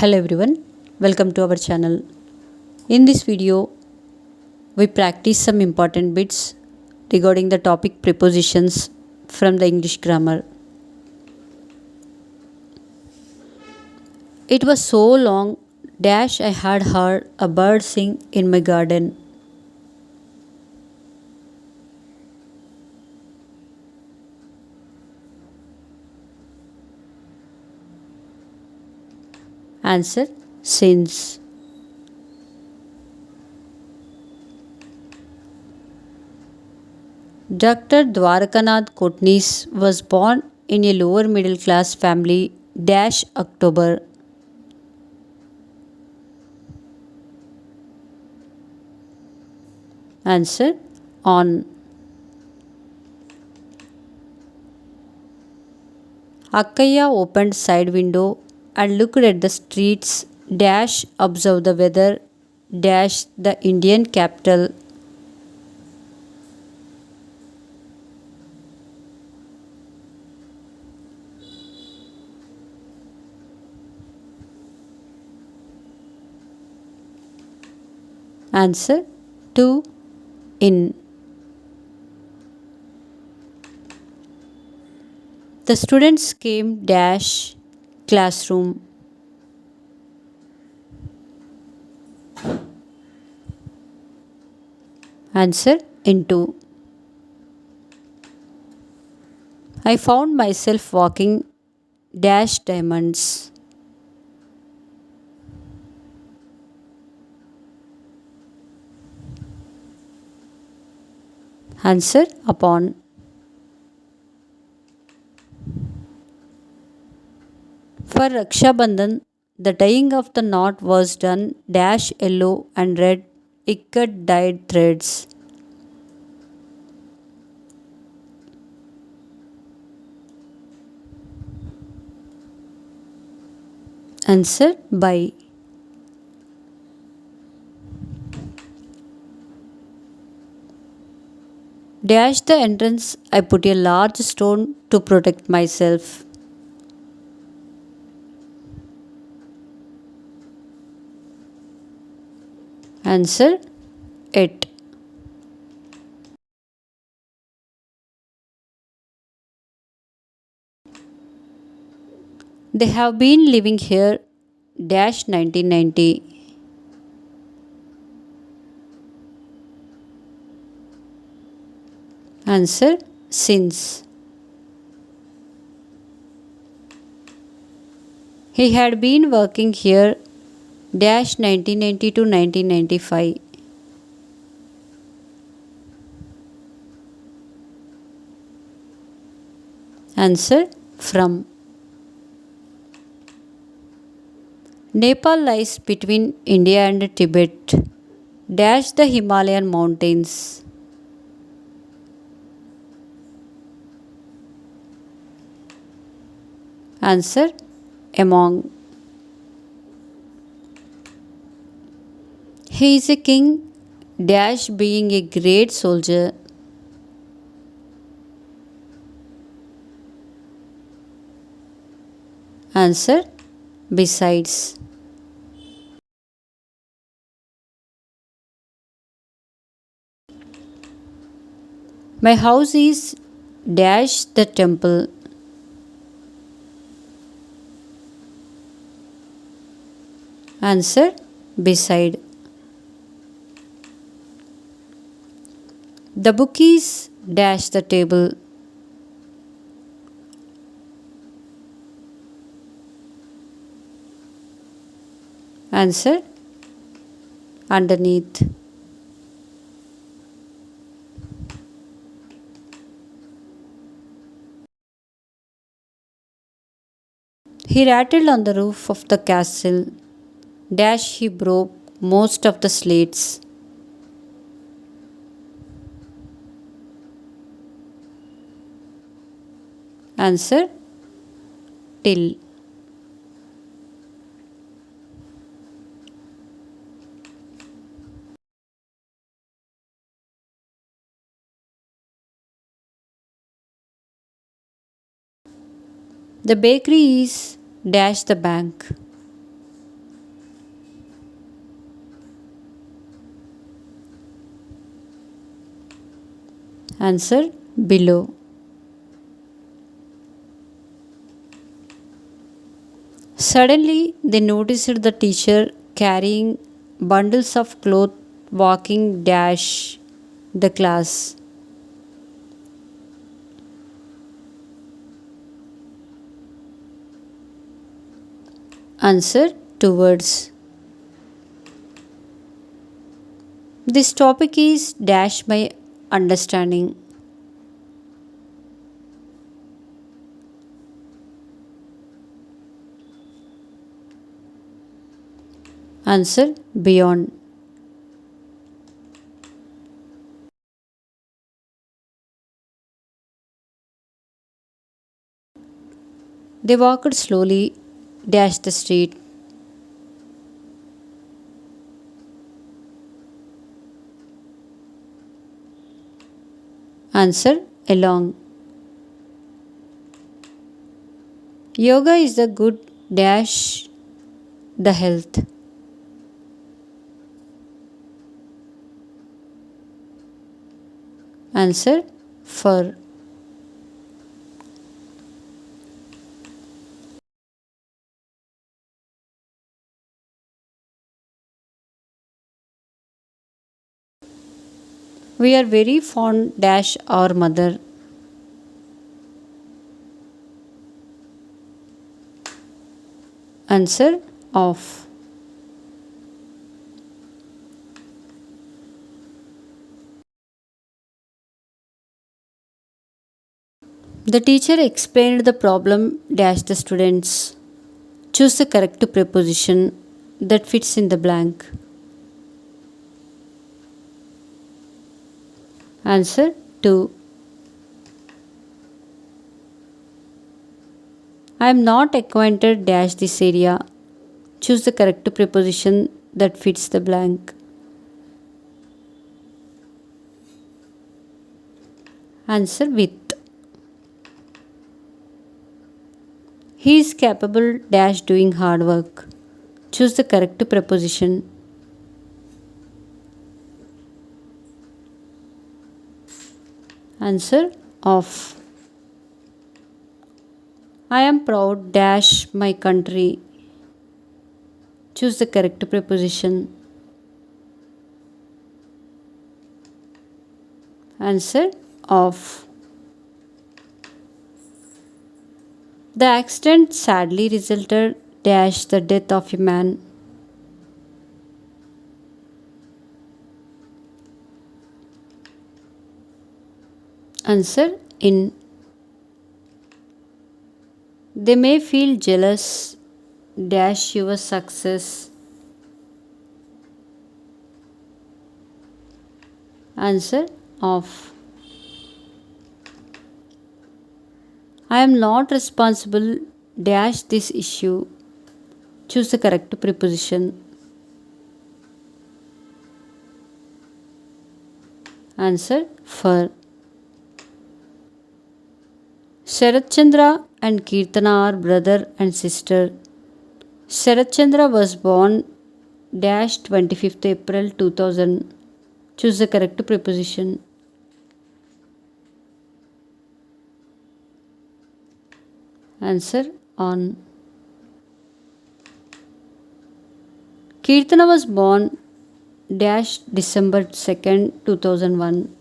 Hello everyone, welcome to our channel. In this video, we practice some important bits regarding the topic prepositions from the English grammar. It was so long dash I had heard a bird sing in my garden. Answer: since. Dr. Dwarakanath Kotnis was born in a lower middle class family dash October. Answer: on. Akkayya opened side window and looked at the streets dash observe the weather dash the Indian capital. Answer: to, in. The students came dash classroom. Answer: into. I found myself walking dash diamonds. Answer: upon. For Raksha Bandhan, the tying of the knot was done dash yellow and red ikat dyed threads. Answer: by. Dash the entrance, I put a large stone to protect myself. Answer: it. They have been living here dash 1990. Answer: since. He had been working here dash 1990 to 1995. Answer: from. Nepal lies between India and Tibet dash the Himalayan mountains. Answer: among. He is a king dash being a great soldier. Answer: besides. My house is dash the temple. Answer: beside. The book is dash the table. Answer: underneath. He rattled on the roof of the castle dash he broke most of the slates. Answer: till. The bakery is dash the bank. Answer below. Suddenly, they noticed the teacher carrying bundles of cloth walking dash the class. Answer towards. This topic is dash by understanding. Answer beyond. They walked slowly, dashed the street. Answer along. Yoga is the good dash the health. Answer for. We are very fond dash our mother. Answer of. The teacher explained the problem dash the students. Choose the correct preposition that fits in the blank. Answer 2. I am not acquainted dash this area. Choose the correct preposition that fits the blank. Answer with. He is capable dash doing hard work. Choose the correct preposition. Answer of. I am proud dash my country. Choose the correct preposition. Answer of. The accident sadly resulted dash the death of a man. Answer in. They may feel jealous dash your success. Answer of. I am not responsible dash this issue. Choose the correct preposition. Answer for. Sharat Chandra and Keerthana are brother and sister. Sharat Chandra was born dash 25th April 2000. Choose the correct preposition. Answer on. Keerthana was born dash December 2nd 2001.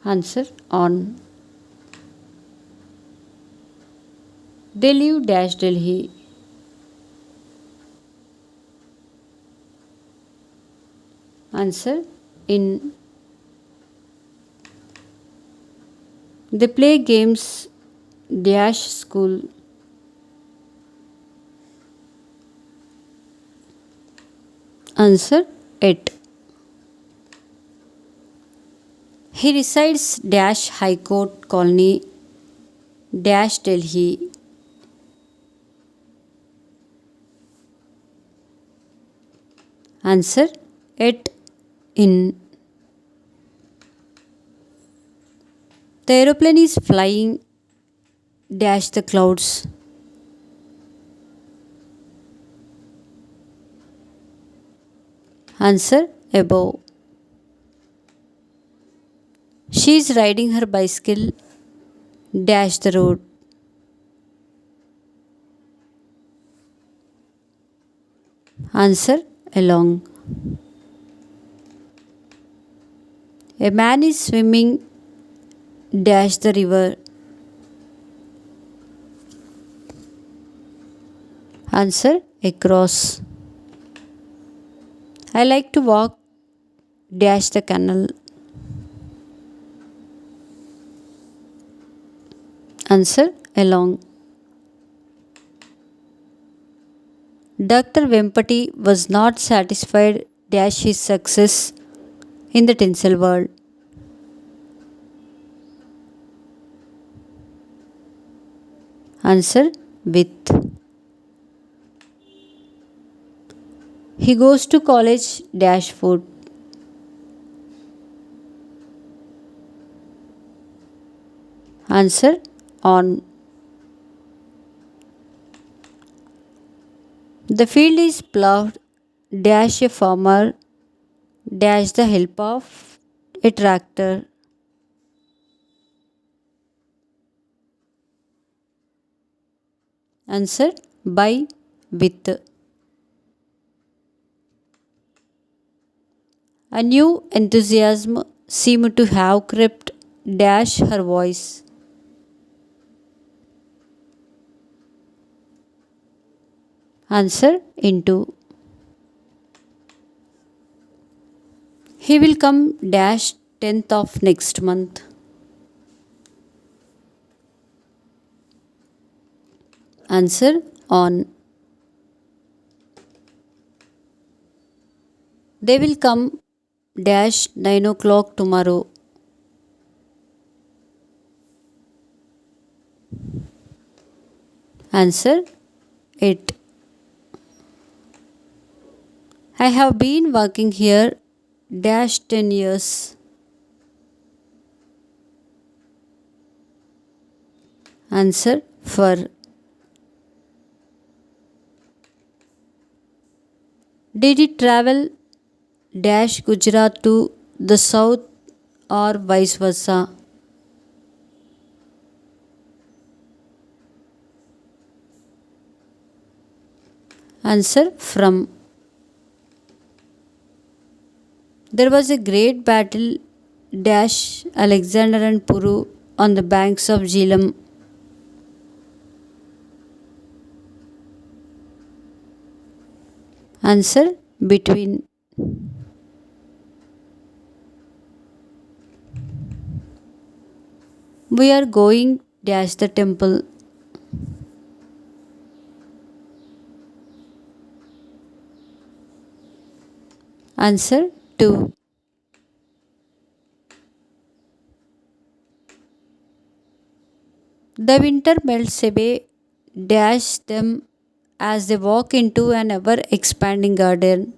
Answer on. They live dash Delhi. Answer in. They play games dash school. Answer at. He resides dash High Court Colony dash Delhi. Answer at in. The aeroplane is flying dash the clouds. Answer above. She is riding her bicycle dash the road. Answer along. A man is swimming dash the river. Answer across. I like to walk dash the canal. Answer along. Dr. Vempati was not satisfied dash his success in the tinsel world. Answer with. He goes to college dash food. Answer on. The field is ploughed dash a farmer dash the help of a tractor. Answer by with. A new enthusiasm seemed to have crept dash her voice. Answer into. He will come dash 10th of next month. Answer on. They will come dash 9 o'clock tomorrow. Answer 8. I have been working here dash 10 years. Answer for. Did it travel dash Gujarat to the south or vice versa? Answer from. There was a great battle dash Alexander and Puru on the banks of Jhelum. Answer between. We are going dash the temple. Answer to. The winter melts away dash them as they walk into an ever expanding garden.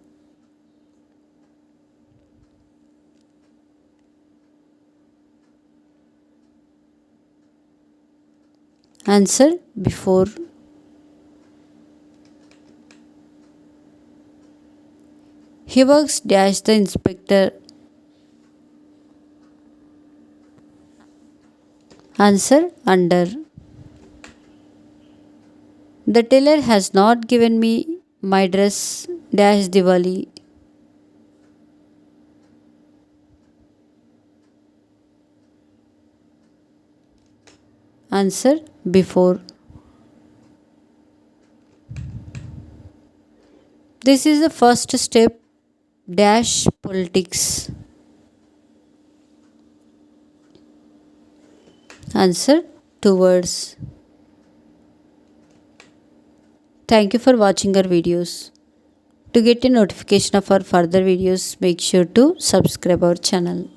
Answer before. He works dash the inspector. Answer under. The tailor has not given me my dress dash Diwali. Answer before. This is the first step dash politics. Answer towards. Thank you for watching our videos. To get a notification of our further videos, make sure to subscribe our channel.